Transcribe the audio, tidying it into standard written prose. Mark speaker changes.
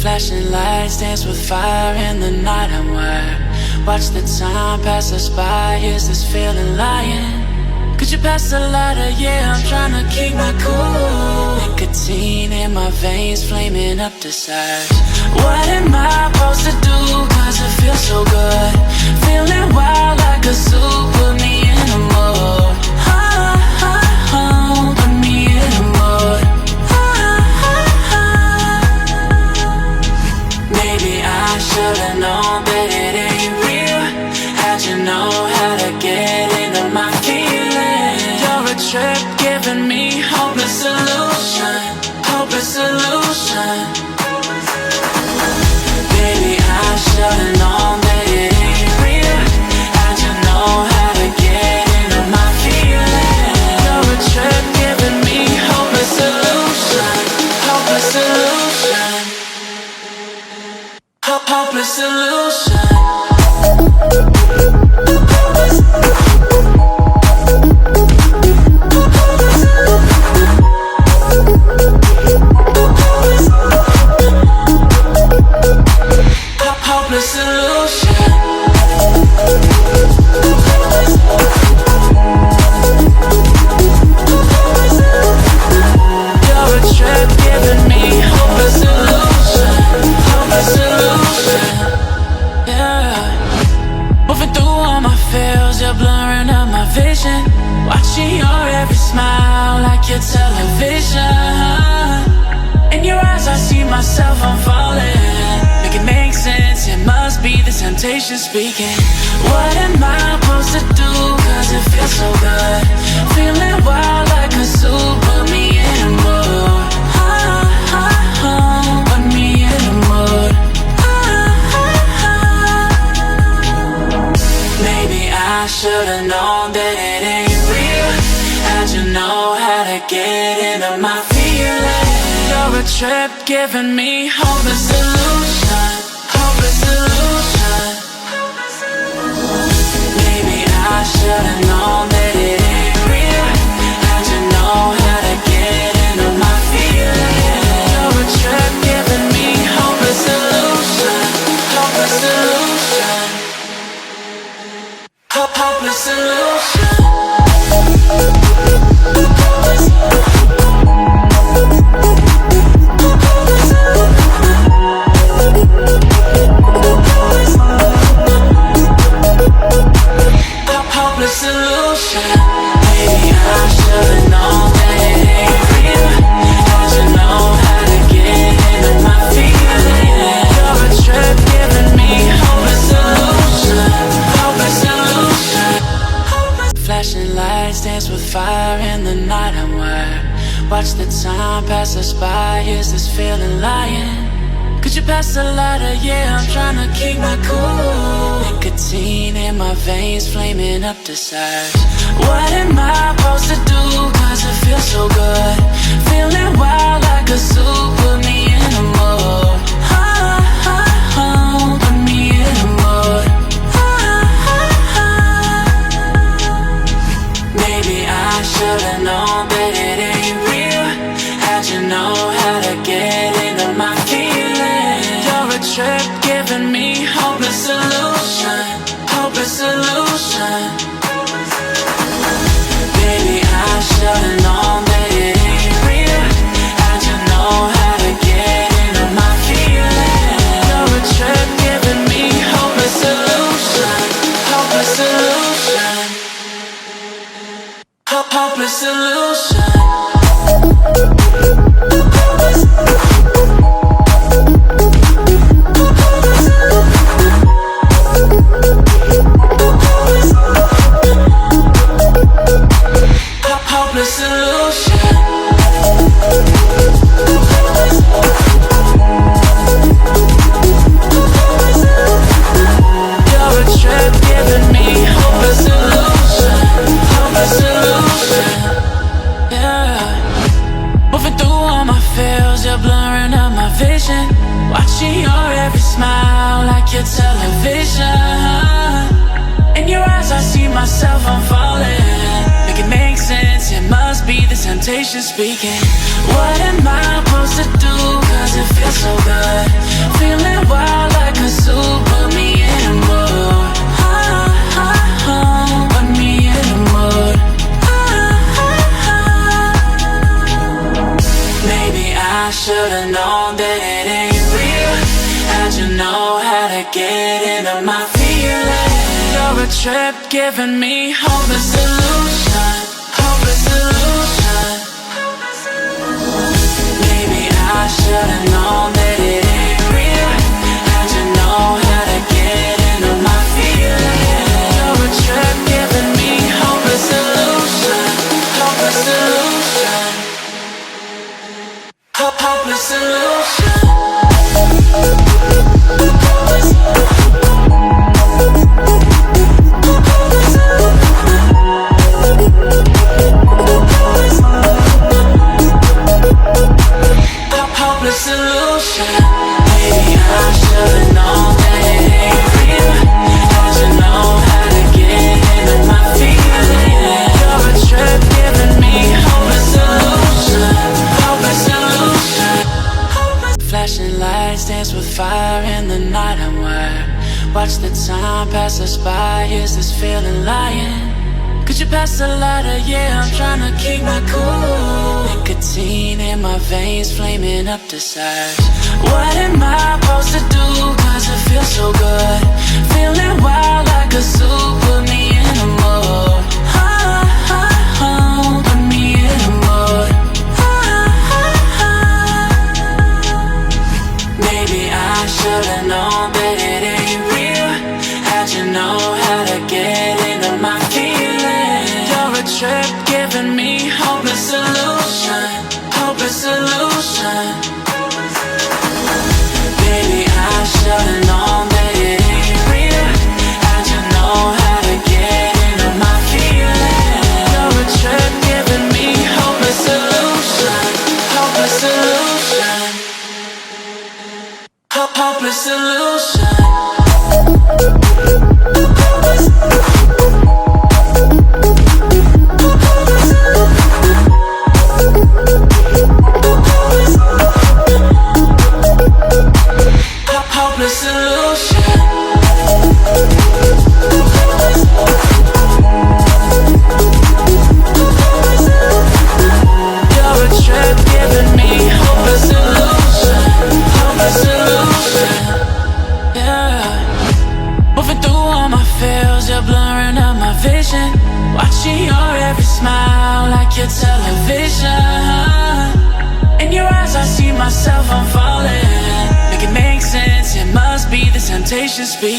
Speaker 1: Flashing lights dance with fire in the night. I'm wired. Watch the time pass us by. Is this feeling lying? Could you pass the lighter? Yeah, I'm trying to keep my cool. Nicotine in my veins, flaming up desires. What am I supposed to do? Cause it feels so good. Feeling wild like a zoo. Put me in a mood. Put me in a mood. Maybe I should've known that it ain't real. How'd you know how to get into my feelings? You're a trip giving me hopeless solution. Hopeless solution. Baby, I should've known that it ain't real. How'd you know how to get into my feelings? You're a trip giving me hopeless solution. Hopeless solution. Hopeless solution. Hopeless solution. You're a trip giving me hopeless solution. Hopeless solution. Yeah. Moving through all my feels, you're blurring out my vision. Watching your every smile like your television. In your eyes I see myself, I'm falling. Make it make sense, it must be the temptation speaking. What am I supposed to do? Cause it feels so good. Feeling wild like a zoo. Put me in a mood. Put me in a mood. Maybe I should've known that it ain't real. How'd you know how to get into my feelings? You're a trip giving me hopeless solution. Hopeless solution. Maybe I should've known that it ain't real. How'd you know how to get into my feelings? You're a trip giving me hopeless solution. Hopeless solution. Hopeless solution. Hopeless solution. Maybe I should've known that it ain't real. How'd you know how to get into my feelings? You're a trip giving me hopeless solution. Hopeless solution. Flashing lights dance with fire in the night. I'm wired. Watch the time pass us by. Is this feeling lying? Could you pass the lighter? Yeah, I'm trying to keep my cool. Nicotine in my veins, flaming up desires. What am I supposed to do? Cause it feels so good. Feeling wild like a zoo. Put me in a mood. Put me in a mood. Maybe I should've known that it ain't real. How'd you know how to get into my feelings? You're a trip giving me hopeless solution. Hopeless solution. Baby, I should've known that it ain't real. How'd you know how to get into my feelings? You're a trip giving me hopeless solution. Hopeless solution. Hopeless solution. Hopeless solution. You're a trip giving me hopeless solution. Hopeless solution. Yeah. Moving through all my feels, you're blurring out my vision. Watching your every smile like your television. In your eyes I see myself, I'm falling. Make it make sense, it must be the temptation speaking. What am I supposed to do? Cause it feels so good. know how to get into my feelings. You're a trip giving me hopeless solution, hopeless solution. Maybe I should've known that it ain't real. How'd you know how to get into my feelings? You're a trip giving me hopeless solution, hopeless solution, hopeless solution. Hopeless solution. Maybe I should've known that it ain't real. How'd you know how to get into my feelings? You're a trip giving me hopeless solution, hopeless solution. Flashing lights dance with fire in the night. I'm wired. Watch the time pass us by. Is this feeling lying? Could you pass the lighter? Yeah, I'm tryna keep my cool. Nicotine in my veins, flaming up desires. What am I supposed to do? Cause it feels so good. Feeling wild like a zoo. Put me in a mood. Put me in a mood. Maybe I should've known that it ain't real. How'd you know how to get into my feelings? You're a trip giving me hopeless solution, hopeless solution. Baby, I should've known that it ain't real. How'd you know how to get into my feelings? You're a trip giving me hopeless solution, hopeless solution, hopeless solution. Hopeless solution. You're a trip giving me hopeless solution, hopeless solution. Yeah. Moving through all my feels, you're blurring out my vision. Watching your every smile like your television. In your eyes I see myself, I'm falling. Make it make sense, it must be the temptation speaking.